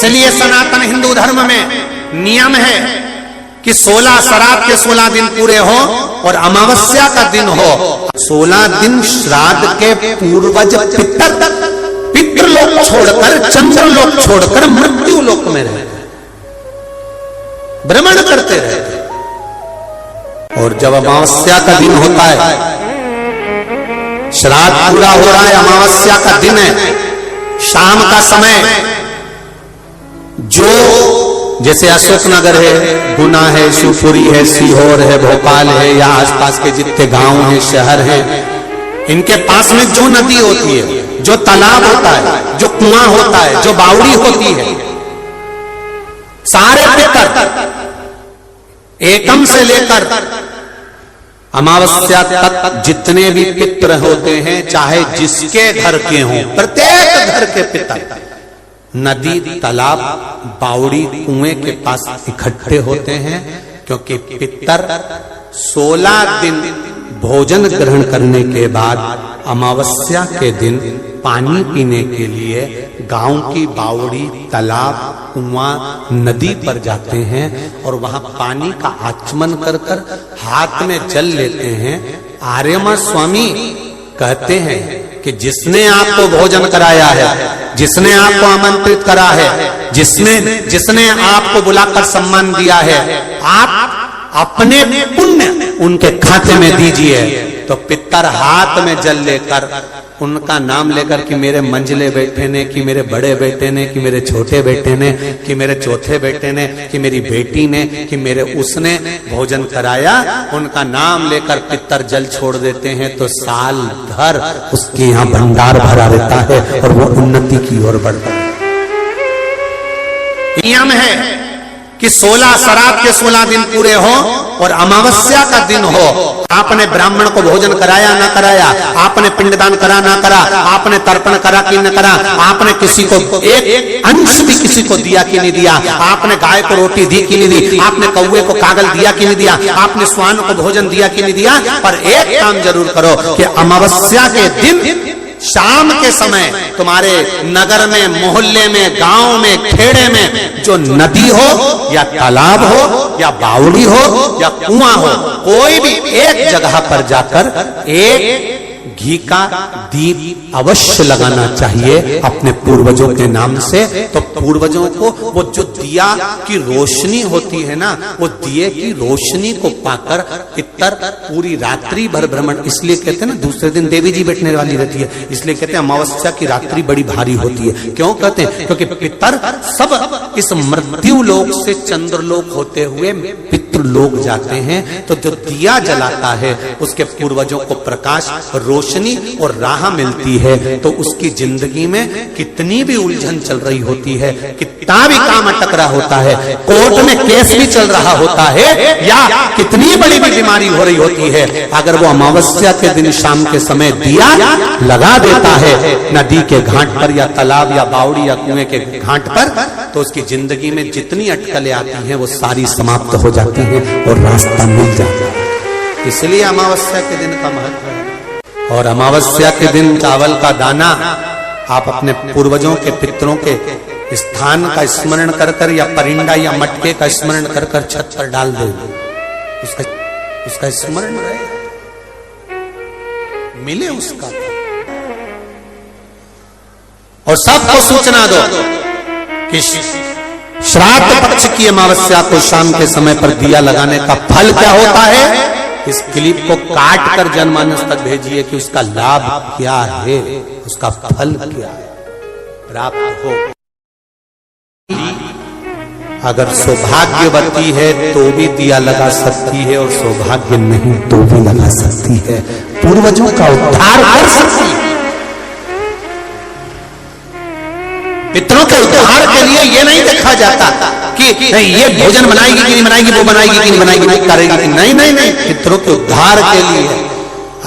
इसलिए सनातन हिंदू धर्म में नियम है कि 16 श्राद्ध के 16 दिन पूरे हो और अमावस्या का दिन हो। 16 दिन श्राद्ध के पूर्वज पितृलोक छोड़कर, चंद्रलोक छोड़कर मृत्यु लोक में रहते, भ्रमण करते रहते। और जब अमावस्या का दिन होता है, श्राद्ध पूरा हो रहा है, अमावस्या का दिन है, शाम का समय, जो जैसे अशोकनगर है, गुना है, शिवपुरी है, सीहोर है, भोपाल है, या आसपास के जितने गांव हैं, शहर हैं, इनके पास में जो नदी होती है, जो तालाब होता है, जो कुआं होता है, जो बावड़ी होती है, सारे पितर एकम से लेकर अमावस्या तक जितने भी पितर होते हैं, चाहे जिसके घर के हों, प्रत्येक घर के पितर नदी, तालाब, बावड़ी, कुएं के पास इकट्ठे होते हैं, क्योंकि पितर 16 दिन भोजन ग्रहण करने के बाद अमावस्या के दिन पानी पीने के लिए गांव की बावड़ी, तालाब, कुआं, नदी पर जाते हैं और वहां पानी का आचमन कर कर हाथ में जल लेते हैं। आर्यमा स्वामी कहते हैं कि जिसने आपको भोजन कराया है, जिसने आपको आमंत्रित करा है, जिसने आपको बुलाकर सम्मान दिया है, आप अपने पुण्य उनके खाते में दीजिए। तो पितर हाथ में जल लेकर उनका नाम लेकर कि मेरे मंझले बेटे ने, कि मेरे बड़े बेटे ने, कि मेरे छोटे बेटे ने, कि मेरे चौथे बेटे ने, कि मेरी बेटी ने, कि मेरे उसने भोजन कराया, उनका नाम लेकर पितर जल छोड़ देते हैं। तो साल भर उसके यहाँ भंडार भरा रहता है और वो उन्नति की ओर बढ़ता है। नियम है कि 16 श्राद्ध के 16 दिन पूरे हो और अमावस्या का दिन हो। आपने ब्राह्मण को भोजन कराया ना कराया, आपने पिंडदान करा ना करा, आपने तर्पण करा कि न करा, आपने किसी को एक अंश भी किसी को दिया कि नहीं दिया, आपने गाय को रोटी दी कि नहीं दी, आपने कौवे को कागल दिया कि नहीं दिया, आपने स्वान को भोजन दिया कि नहीं दिया, पर एक काम जरूर करो कि अमावस्या के दिन शाम के समय तुम्हारे नगर में, मोहल्ले में, गांव में, खेड़े में जो नदी हो या तालाब हो या बावड़ी हो या कुआं हो, कोई भी एक जगह पर जाकर एक घी का दीप अवश्य लगाना चाहिए अपने पूर्वजों के नाम से। तो पूर्वजों को वो जो दिया की रोशनी होती है ना, वो दिए की रोशनी को पाकर पितर पूरी रात्रि भर भ्रमण, इसलिए कहते हैं ना दूसरे दिन देवी जी बैठने वाली रहती है, इसलिए कहते हैं अमावस्या की रात्रि बड़ी भारी होती है। क्यों कहते हैं? क्योंकि पितर सब इस मृत्यु लोक से चंद्रलोक होते हुए पितृलोक जाते हैं। तो जो दिया जलाता है उसके पूर्वजों को प्रकाश, रोशनी और राह मिलती है। तो उसकी जिंदगी में कितनी भी उलझन चल रही होती है, कितना भी काम अटक रहा होता है, कोर्ट में केस भी चल रहा होता है, या कितनी बड़ी भी बीमारी हो रही होती है, अगर वो अमावस्या के दिन शाम के समय दिया लगा देता है नदी के घाट पर या तालाब या बावड़ी या कुएं के घाट पर, तो उसकी जिंदगी में जितनी अटकलें आती हैं वो सारी समाप्त हो जाती हैं और रास्ता मिल जाता है। इसलिए अमावस्या के दिन का महत्व है। और अमावस्या के दिन चावल का दाना आप अपने पूर्वजों के, पितरों के स्थान का स्मरण कर कर या परिंदा या मटके का स्मरण कर कर छत पर डाल दे, उसका स्मरण रहे, मिले उसका। और सबको सूचना दो कि श्राद्ध पक्ष की अमावस्या को शाम के समय पर दिया लगाने का फल क्या होता है। इस क्लिप को काट कर जनमानस तक भेजिए कि उसका लाभ क्या है, उसका फल क्या है, प्राप्त हो। अगर सौभाग्यवती है तो भी दिया लगा सकती है, और सौभाग्य नहीं तो भी लगा सकती है, पूर्वजों का उद्धार कर सकती है। पितरों के उद्धार के लिए ये नहीं देखा जाता कि ये भोजन बनाएगी कि नहीं बनाएगी, वो बनाएगी कि नहीं बनाएगी, वो करेगी कि नहीं। नहीं नहीं, पितरों के उद्धार के लिए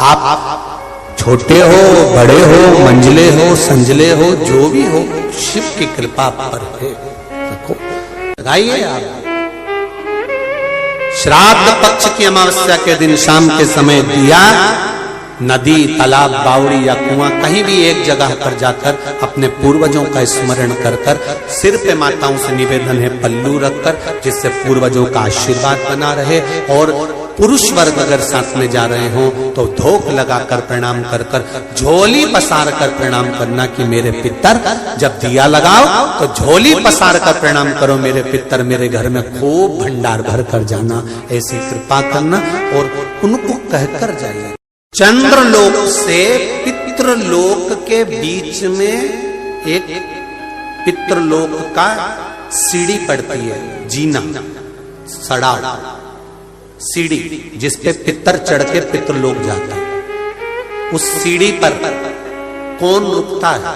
आप छोटे हो, बड़े हो, मंझले हो, संजले हो, जो भी हो, शिव की कृपा पर है। देखो लगाइए आप। श्राद्ध पक्ष की अमावस्या के दिन शाम के समय दिया नदी, तालाब, बावड़ी या कुआं कहीं भी एक जगह पर जाकर अपने पूर्वजों का स्मरण कर कर सिर पे माताओं से निवेदन है पल्लू रखकर, जिससे पूर्वजों का आशीर्वाद बना रहे। और पुरुष वर्ग अगर साथ में जा रहे हो तो धोख लगाकर प्रणाम कर कर, झोली पसार कर प्रणाम करना कि मेरे पितर, जब दिया लगाओ तो झोली पसार कर प्रणाम करो मेरे पितर, मेरे घर में खूब भंडार भर कर जाना, ऐसी कृपा करना और उनको कहकर जाइए। चंद्रलोक से पितृलोक के बीच में एक पितृलोक का सीढ़ी पड़ती है, जीना, सड़ाव, सीढ़ी जिसपे पितर चढ़ के पितृलोक जाता है। उस सीढ़ी पर कौन रुकता है?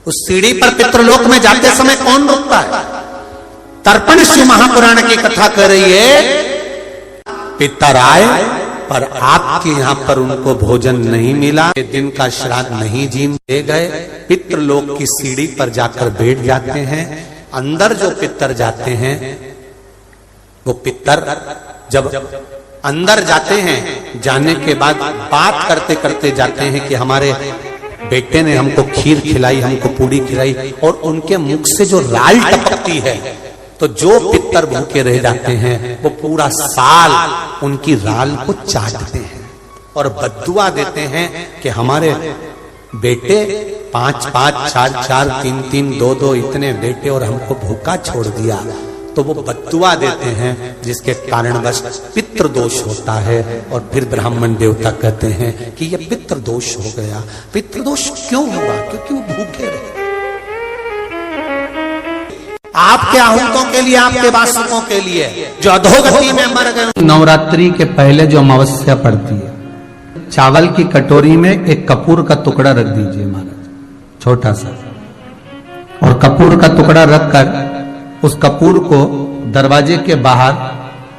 उस सीढ़ी पर पितृलोक में जाते समय कौन रुकता है? तर्पण शिव महापुराण की कथा कर रही है, पितर आए पर आपके यहाँ पर उनको भोजन नहीं मिला, दिन का श्राद्ध नहीं जीम दे गए, पितृलोक की सीढ़ी पर जाकर बैठ जाते हैं। अंदर जो पितर जाते हैं वो पितर जब अंदर जाते हैं, जाने के बाद बात करते करते जाते हैं कि हमारे बेटे ने हमको खीर खिलाई, हमको पूड़ी खिलाई, और उनके मुख से जो राल टपकती है, तो जो पितर भूखे रह जाते हैं वो पूरा साल उनकी राल को चाटते हैं और बद्दुआ देते हैं कि हमारे बेटे 5-5, 4-4, 3-3, 2-2 इतने बेटे और हमको भूखा छोड़ दिया। तो वो बद्दुआ देते हैं, जिसके कारणवश पितृदोष होता है। और फिर ब्राह्मण देवता कहते हैं कि ये पितृदोष हो गया। पितृदोष क्यों हुआ? क्योंकि वो भूखे रहे। आपके आहूतों के लिए, आपके वासुकों के लिए जो अधोगति में मर गए। नवरात्रि के पहले जो अमावस्या पड़ती है, चावल की कटोरी में एक कपूर का टुकड़ा रख दीजिए महाराज, छोटा सा, और कपूर का टुकड़ा रखकर उस कपूर को दरवाजे के बाहर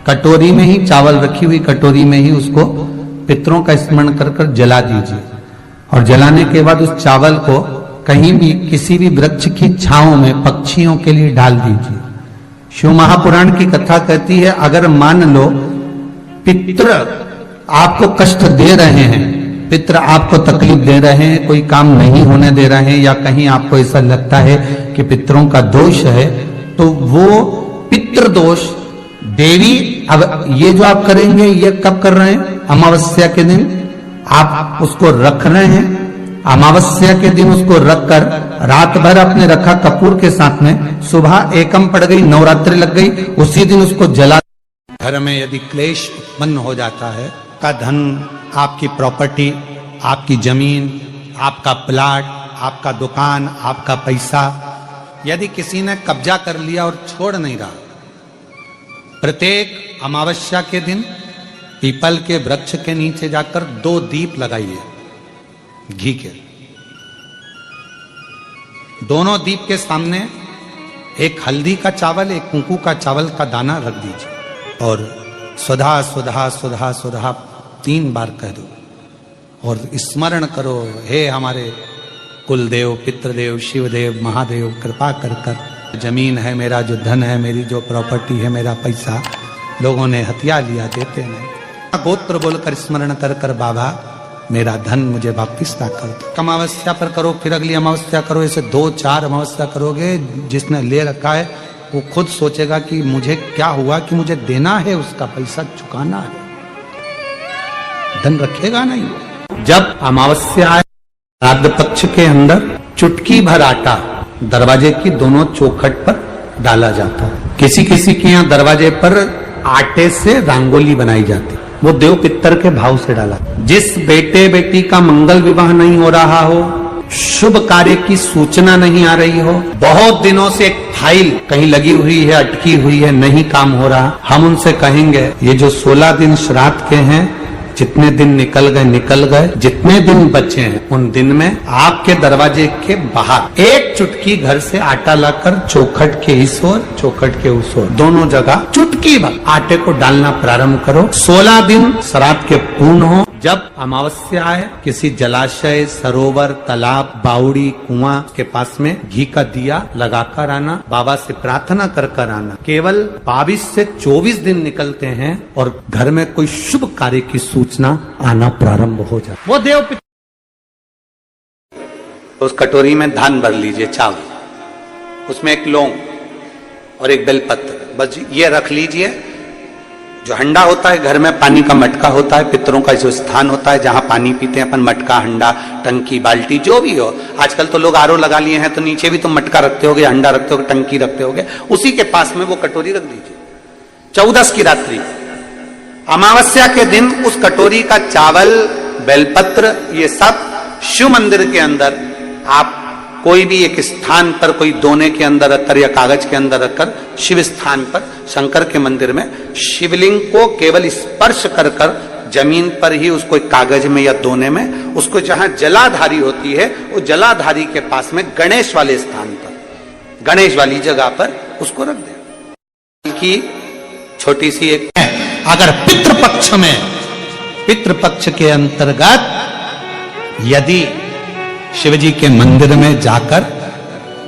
कटोरी में ही, चावल रखी हुई कटोरी में ही उसको पितरों का स्मरण कर कर जला दीजिए। और जलाने के बाद उस चावल को कहीं भी किसी भी वृक्ष की छांव में पक्षियों के लिए डाल दीजिए। शिव महापुराण की कथा कहती है, अगर मान लो पितृ आपको कष्ट दे रहे हैं, पितृ आपको तकलीफ दे रहे हैं, कोई काम नहीं होने दे रहे हैं, या कहीं आपको ऐसा लगता है कि पितरों का दोष है, तो वो पितृदोष देवी, अब ये जो आप करेंगे ये कब कर रहे हैं? अमावस्या के दिन आप उसको रख रहे हैं। अमावस्या के दिन उसको रखकर रात भर आपने रखा कपूर के साथ में, सुबह एकम पड़ गई, नवरात्रि लग गई, उसी दिन उसको जला। घर में यदि क्लेश उत्पन्न हो जाता है, का धन, आपकी प्रॉपर्टी, आपकी जमीन, आपका प्लाट, आपका दुकान, आपका पैसा, यदि किसी ने कब्जा कर लिया और छोड़ नहीं रहा, प्रत्येक अमावस्या के दिन पीपल के वृक्ष के नीचे जाकर 2 दीप लगाइए घी के। दोनों दीप के सामने एक हल्दी का चावल, एक कुंकू का चावल का दाना रख दीजिए और स्वधा स्वधा स्वधा स्वधा 3 बार कह दो और स्मरण करो, हे हमारे कुलदेव, पितृदेव, शिवदेव, महादेव, कृपा कर कर जमीन है, मेरा जो धन है, मेरी जो प्रॉपर्टी है, मेरा पैसा लोगों ने हथिया लिया, देते नहीं। गोत्र बोलकर स्मरण कर कर बाबा मेरा धन मुझे वापिस ला कर दो। अमावस्या पर करो, फिर अगली अमावस्या करो, ऐसे 2-4 अमावस्या करोगे। जिसने ले रखा है वो खुद सोचेगा कि मुझे क्या हुआ, कि मुझे देना है, उसका पैसा चुकाना है, धन रखेगा नहीं। जब अमावस्या आए, श्राद्ध पक्ष के अंदर चुटकी भर आटा दरवाजे की दोनों चौखट पर डाला जाता है। किसी किसी के यहाँ दरवाजे पर आटे से रंगोली बनाई जाती, वो देव पितर के भाव से डाला। जिस बेटे बेटी का मंगल विवाह नहीं हो रहा हो, शुभ कार्य की सूचना नहीं आ रही हो, बहुत दिनों से एक फाइल कहीं लगी हुई है, अटकी हुई है, नहीं काम हो रहा, हम उनसे कहेंगे ये जो 16 दिन श्राद्ध के हैं, जितने दिन निकल गए, जितने दिन बचे हैं उन दिन में आपके दरवाजे के बाहर एक चुटकी घर से आटा लाकर चौखट के इस ओर, चौखट के उस ओर, दोनों जगह चुटकी भर आटे को डालना प्रारंभ करो। 16 दिन श्राद्ध के पूर्ण हो, जब अमावस्या आए किसी जलाशय, सरोवर, तालाब, बावड़ी, कुआं के पास में घी का दिया लगाकर आना, बाबा से प्रार्थना कर कर आना। केवल 22 से 24 दिन निकलते हैं और घर में कोई शुभ कार्य की सूचना आना प्रारंभ हो जाए। वो देव उस कटोरी में धान भर लीजिए, चावल, उसमें एक लौंग और एक बेलपत्र, बस ये रख लीजिए। जो हंडा होता है, घर में पानी का मटका होता है, पितरों का जो स्थान होता है जहां पानी पीते हैं अपन, मटका, हंडा, टंकी, बाल्टी, जो भी हो। आजकल तो लोग आरओ लगा लिए हैं, तो नीचे भी तुम मटका रखते होगे, हंडा रखते होगे, टंकी रखते होगे, उसी के पास में वो कटोरी रख दीजिए। 14 की रात्रि, अमावस्या के दिन उस कटोरी का चावल, बेलपत्र, ये सब शिव मंदिर के अंदर आप कोई भी एक स्थान पर, कोई दोने के अंदर रखकर या कागज के अंदर रखकर, शिव स्थान पर, शंकर के मंदिर में शिवलिंग को केवल स्पर्श कर कर जमीन पर ही उसको एक कागज में या दोने में, उसको जहां जलाधारी होती है, वो जलाधारी के पास में गणेश वाले स्थान पर, गणेश वाली जगह पर उसको रख दे। की छोटी सी एक, अगर पितृपक्ष के अंतर्गत यदि शिवजी के मंदिर में जाकर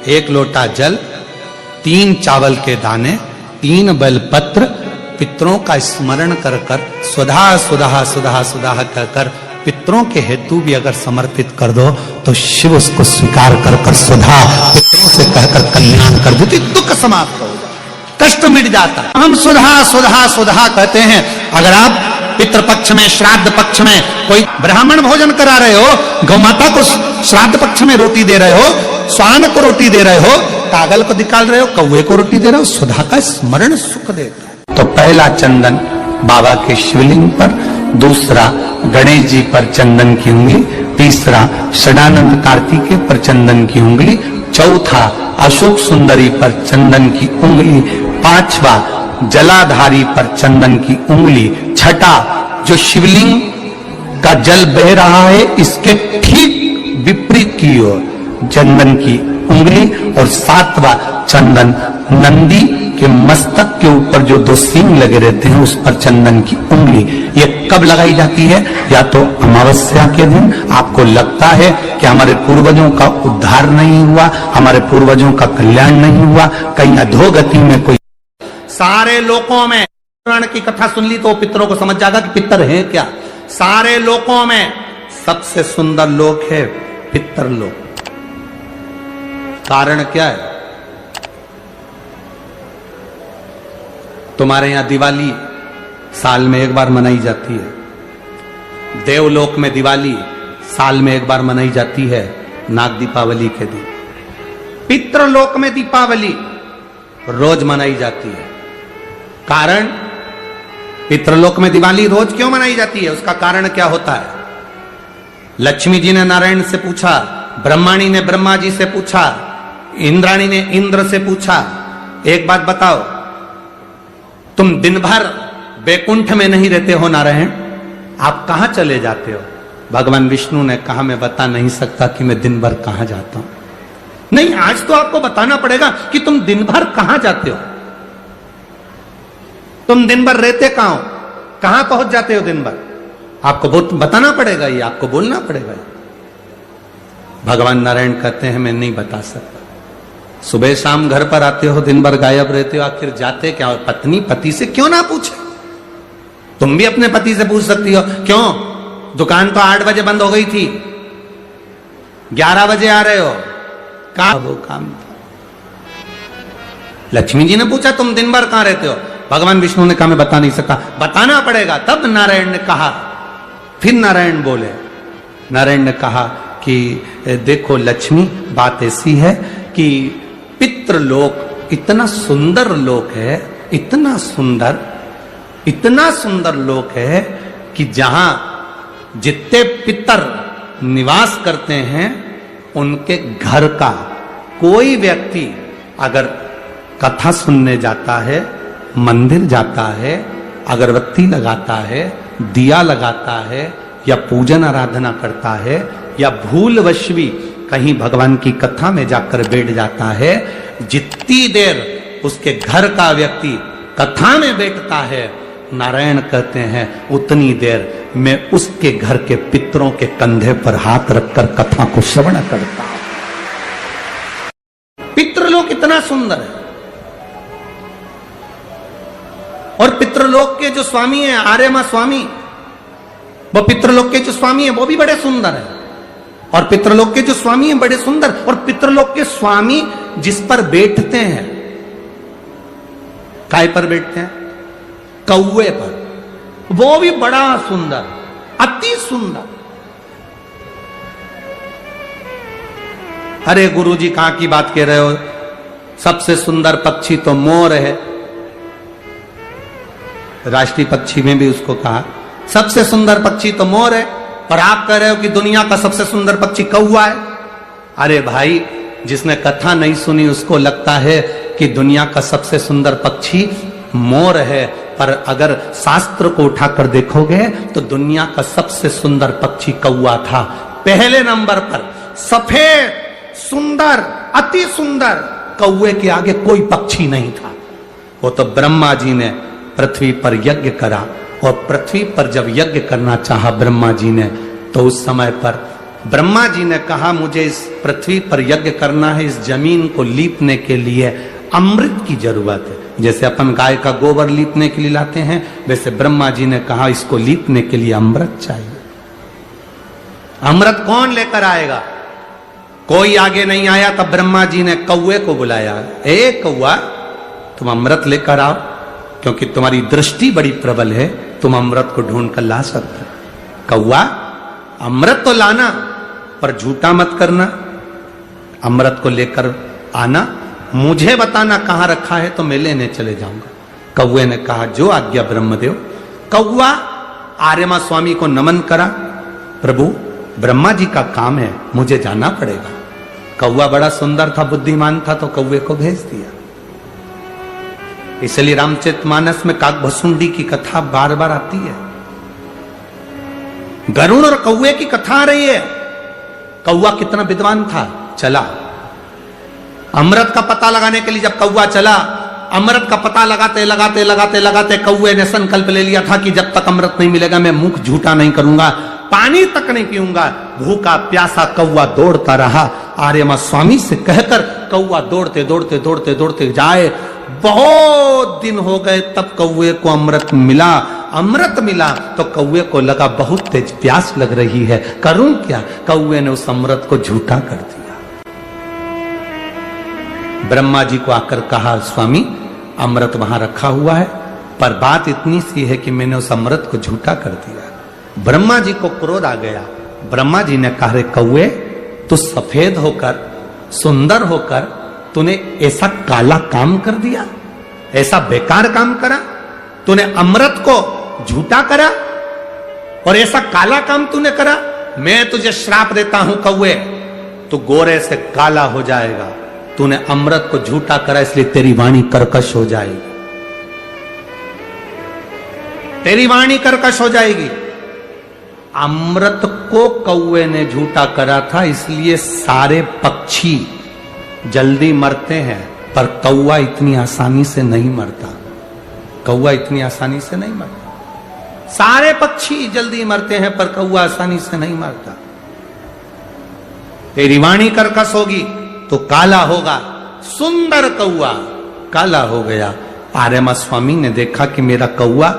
1 लोटा जल, 3 चावल के दाने, 3 बेलपत्र पितरों का स्मरण कर कर सुधा सुधा सुधा सुधा कर कर पितरों के हेतु भी अगर समर्पित कर दो तो शिव उसको स्वीकार कर कर सुधा पितरों से कहकर कल्याण कर देते, दुख समाप्त हो जाता, कष्ट मिट जाता। हम सुधा सुधा सुधा कहते हैं। अगर आप पितृपक्ष में, श्राद्ध पक्ष में कोई ब्राह्मण भोजन करा रहे हो, गौमाता को श्राद्ध पक्ष में रोटी दे रहे हो, स्वान को रोटी दे रहे हो, कागल को निकाल रहे हो, कौवे को रोटी दे रहे हो, सुधा का स्मरण सुख देता है। तो पहला चंदन बाबा के शिवलिंग पर, दूसरा गणेश जी पर चंदन की उंगली, तीसरा षडानंद कार्तिकेय पर चंदन की उंगली, चौथा अशोक सुंदरी पर चंदन की उंगली, पांचवा जलाधारी पर चंदन की उंगली, छठा जो शिवलिंग का जल बह रहा है इसके ठीक विपरीत की ओर चंदन की उंगली, और सातवां चंदन नंदी के मस्तक के ऊपर जो 2 सींग लगे रहते हैं उस पर चंदन की उंगली। ये कब लगाई जाती है? या तो अमावस्या के दिन आपको लगता है कि हमारे पूर्वजों का उद्धार नहीं हुआ, हमारे पूर्वजों का कल्याण नहीं हुआ, कहीं अधोगति में कोई, सारे लोकों में पुराण की कथा सुन ली तो पितरों को समझ जाएगा कि पितर है क्या। सारे लोकों में सबसे सुंदर लोक है पितर लोक। कारण क्या है? तुम्हारे यहां दिवाली साल में एक बार मनाई जाती है, देवलोक में दिवाली साल में एक बार मनाई जाती है, नाग दीपावली के दिन। पितृलोक में दीपावली रोज मनाई जाती है। कारण, पितृलोक में दिवाली रोज क्यों मनाई जाती है, उसका कारण क्या होता है? लक्ष्मी जी ने नारायण से पूछा, ब्रह्माणी ने ब्रह्मा जी से पूछा, इंद्राणी ने इंद्र से पूछा, एक बात बताओ, तुम दिन भर बैकुंठ में नहीं रहते हो नारायण, आप कहां चले जाते हो? भगवान विष्णु ने कहा, मैं बता नहीं सकता कि मैं दिन भर कहां जाता हूं। नहीं, आज तो आपको बताना पड़ेगा कि तुम दिन भर कहां जाते हो, तुम दिन भर रहते कहां हो, कहां पहुंच जाते हो दिन भर, आपको बताना पड़ेगा, ये आपको बोलना पड़ेगा। भगवान नारायण कहते हैं, मैं नहीं बता सकता। सुबह शाम घर पर आते हो, दिन भर गायब रहते हो, आखिर जाते क्या हो? पत्नी पति से क्यों ना पूछे? तुम भी अपने पति से पूछ सकती हो, क्यों दुकान तो 8 बजे बंद हो गई थी, 11 बजे आ रहे हो, कहा वो काम था। लक्ष्मी जी ने पूछा, तुम दिन भर कहां रहते हो? भगवान विष्णु ने कहा, मैं बता नहीं सकता। बताना पड़ेगा। तब नारायण ने कहा, फिर नारायण बोले, नारायण ने कहा कि देखो लक्ष्मी, बात ऐसी है कि पितृलोक इतना सुंदर लोक है, इतना सुंदर लोक है कि जहां जितने पितर निवास करते हैं उनके घर का कोई व्यक्ति अगर कथा सुनने जाता है, मंदिर जाता है, अगरबत्ती लगाता है, दिया लगाता है, या पूजन आराधना करता है, या भूलवश भी कहीं भगवान की कथा में जाकर बैठ जाता है, जितनी देर उसके घर का व्यक्ति कथा में बैठता है, नारायण कहते हैं उतनी देर मैं उसके घर के पितरों के कंधे पर हाथ रखकर कथा को श्रवण करता हूं। पितृलोक इतना सुंदर है, और पितृलोक के जो स्वामी है आर्यमा स्वामी, वो पितृलोक के जो स्वामी है वो भी बड़े सुंदर है, और पितृलोक के जो स्वामी है बड़े सुंदर, और पितृलोक के स्वामी जिस पर बैठते हैं, काय पर बैठते हैं? कौवे पर, वो भी बड़ा सुंदर, अति सुंदर। अरे गुरुजी कहां की बात कह रहे हो, सबसे सुंदर पक्षी तो मोर है। राष्ट्रीय पक्षी में भी उसको कहा सबसे सुंदर पक्षी तो मोर है, और आप कह रहे हो कि दुनिया का सबसे सुंदर पक्षी कौवा है। अरे भाई, जिसने कथा नहीं सुनी उसको लगता है कि दुनिया का सबसे सुंदर पक्षी मोर है, पर अगर शास्त्र को उठाकर देखोगे तो दुनिया का सबसे सुंदर पक्षी कौवा था। पहले नंबर पर सफेद सुंदर अति सुंदर कौवे के आगे कोई पक्षी नहीं था। वो तो ब्रह्मा जी ने पृथ्वी पर यज्ञ करा, और पृथ्वी पर जब यज्ञ करना चाहा ब्रह्मा जी ने, तो उस समय पर ब्रह्मा जी ने कहा मुझे इस पृथ्वी पर यज्ञ करना है, इस जमीन को लीपने के लिए अमृत की जरूरत है। जैसे अपन गाय का गोबर लीपने के लिए लाते हैं, वैसे ब्रह्मा जी ने कहा इसको लीपने के लिए अमृत चाहिए। अमृत कौन लेकर आएगा? कोई आगे नहीं आया, तब ब्रह्मा जी ने कौवे को बुलाया, ए कौवा तुम अमृत लेकर आओ, क्योंकि तुम्हारी दृष्टि बड़ी प्रबल है, तुम अमृत को ढूंढ कर ला सकते। कौवा अमृत तो लाना, पर झूठा मत करना, अमृत को लेकर आना, मुझे बताना कहां रखा है तो मैं लेने चले जाऊंगा। कौवे ने कहा जो आज्ञा ब्रह्मदेव। कौवा आर्यमा स्वामी को नमन करा, प्रभु ब्रह्मा जी का काम है, मुझे जाना पड़ेगा। कौवा बड़ा सुंदर था, बुद्धिमान था, तो कौवे को भेज दिया। इसलिए रामचरितमानस में काकभसुंडी की कथा बार बार आती है। गरुड़ और कौवे की कथा आ रही है। कौवा कितना विद्वान था, चला अमृत का पता लगाने के लिए। जब कौवा चला, अमृत का पता लगाते लगाते लगाते लगाते कौवे ने संकल्प ले लिया था कि जब तक अमृत नहीं मिलेगा मैं मुख झूठा नहीं करूंगा, पानी तक नहीं पीऊंगा। भूखा प्यासा कौवा दौड़ता रहा। आर्यमा स्वामी से कहकर कौवा दौड़ते दौड़ते दौड़ते दौड़ते जाए। बहुत दिन हो गए, तब कौवे को अमृत मिला। अमृत मिला तो कौवे को लगा बहुत तेज प्यास लग रही है, करूं क्या? कौवे ने उस अमृत को झूठा कर दिया। ब्रह्मा जी को आकर कहा स्वामी अमृत वहां रखा हुआ है, पर बात इतनी सी है कि मैंने उस अमृत को झूठा कर दिया। ब्रह्मा जी को क्रोध आ गया। ब्रह्मा जी ने कहा रे कौवे, तू सफेद होकर सुंदर होकर तूने ऐसा काला काम कर दिया, ऐसा बेकार काम करा, तूने अमृत को झूठा करा और ऐसा काला काम तूने करा। मैं तुझे श्राप देता हूं कौवे, तू गोरे से काला हो जाएगा। तूने अमृत को झूठा करा, इसलिए तेरी वाणी कर्कश हो जाएगी, तेरी वाणी कर्कश हो जाएगी। अमृत को कौवे ने झूठा करा था, इसलिए सारे पक्षी जल्दी मरते हैं, पर कौवा इतनी आसानी से नहीं मरता। कौवा इतनी आसानी से नहीं मरता। सारे पक्षी जल्दी मरते हैं, पर कौवा आसानी से नहीं मरता। तेरी वाणी कर्कश होगी तो काला होगा। सुंदर कौवा काला हो गया। आर्यमा स्वामी ने देखा कि मेरा कौवा,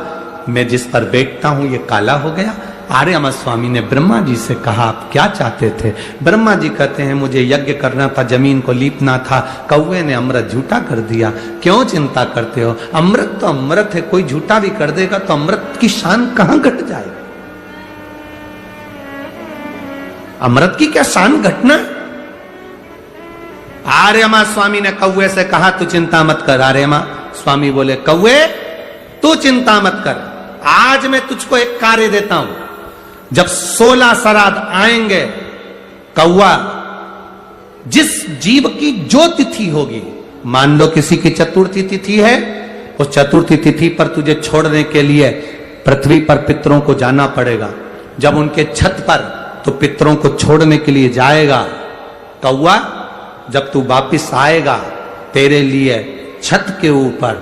मैं जिस पर बैठता हूं, ये काला हो गया। आर्यमा स्वामी ने ब्रह्मा जी से कहा आप क्या चाहते थे? ब्रह्मा जी कहते हैं मुझे यज्ञ करना था, जमीन को लीपना था, कौवे ने अमृत झूठा कर दिया। क्यों चिंता करते हो? अमृत तो अमृत है, कोई झूठा भी कर देगा तो अमृत की शान कहां घट जाएगी? अमृत की क्या शान घटना? आर्यमा स्वामी ने कौवे से कहा तू चिंता मत कर। आर्यमा स्वामी बोले कौवे तू चिंता मत कर, आज मैं तुझको एक कार्य देता हूं। जब 16 श्राद्ध आएंगे, कौवा जिस जीव की जो तिथि होगी, मान लो किसी की चतुर्थी तिथि है, उस चतुर्थी तिथि पर तुझे छोड़ने के लिए पृथ्वी पर पितरों को जाना पड़ेगा। जब उनके छत पर तो पितरों को छोड़ने के लिए जाएगा, कौवा जब तू वापिस आएगा तेरे लिए छत के ऊपर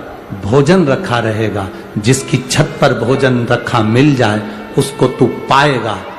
भोजन रखा रहेगा। जिसकी छत पर भोजन रखा मिल जाए उसको तू पाएगा।